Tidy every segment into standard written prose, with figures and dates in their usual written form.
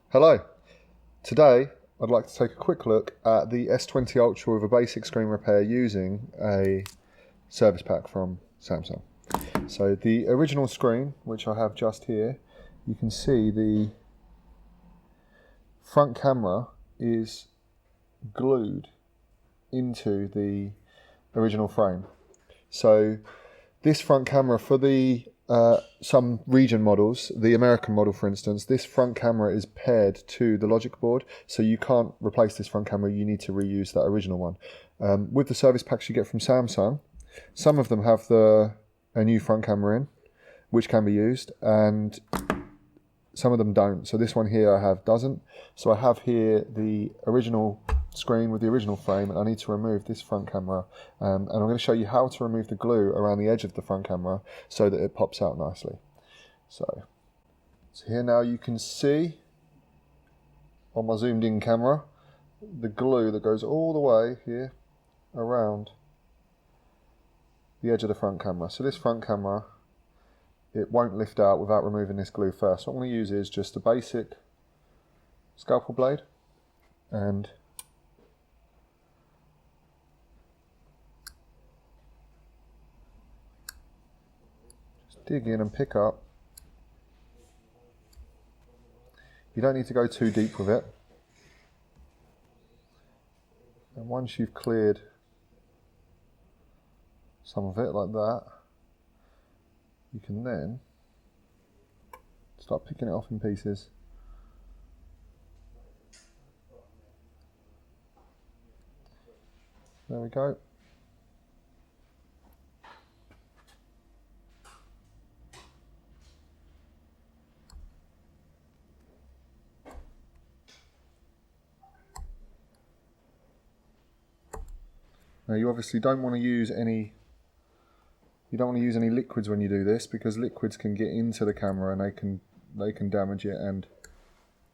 Hello, today I'd like to take a quick look at the S20 Ultra with a basic screen repair using a service pack from Samsung. So the original screen, which I have just here, you can see the front camera is glued into the original frame. So this front camera for the some region models, the American model for instance, this front camera is paired to the logic board, so you can't replace this front camera, you need to reuse that original one. With the service packs you get from Samsung, some of them have a new front camera in, which can be used, and some of them don't. So this one here I have doesn't. So I have here the original screen with the original frame, and I need to remove this front camera, and I'm going to show you how to remove the glue around the edge of the front camera so that it pops out nicely. So here now you can see on my zoomed in camera the glue that goes all the way here around the edge of the front camera. So this front camera, it won't lift out without removing this glue first. So what I'm going to use is just a basic scalpel blade and just dig in and pick up. You don't need to go too deep with it. And once you've cleared some of it like that, you can then start picking it off in pieces. There we go. Now you obviously don't want to use any liquids when you do this, because liquids can get into the camera and they can damage it, and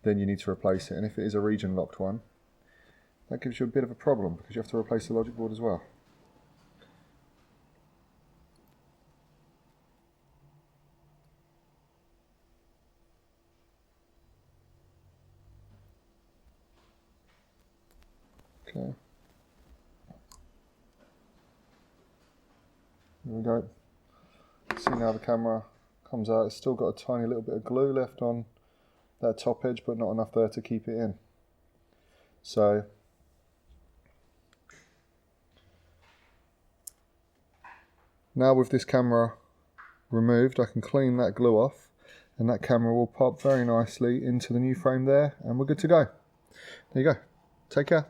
then you need to replace it. And if it is a region locked one, that gives you a bit of a problem because you have to replace the logic board as well. Okay. There we go. See now the camera comes out, it's still got a tiny little bit of glue left on that top edge, but not enough there to keep it in. So now with this camera removed, I can clean that glue off, and that camera will pop very nicely into the new frame there, and we're good to go. There you go. Take care.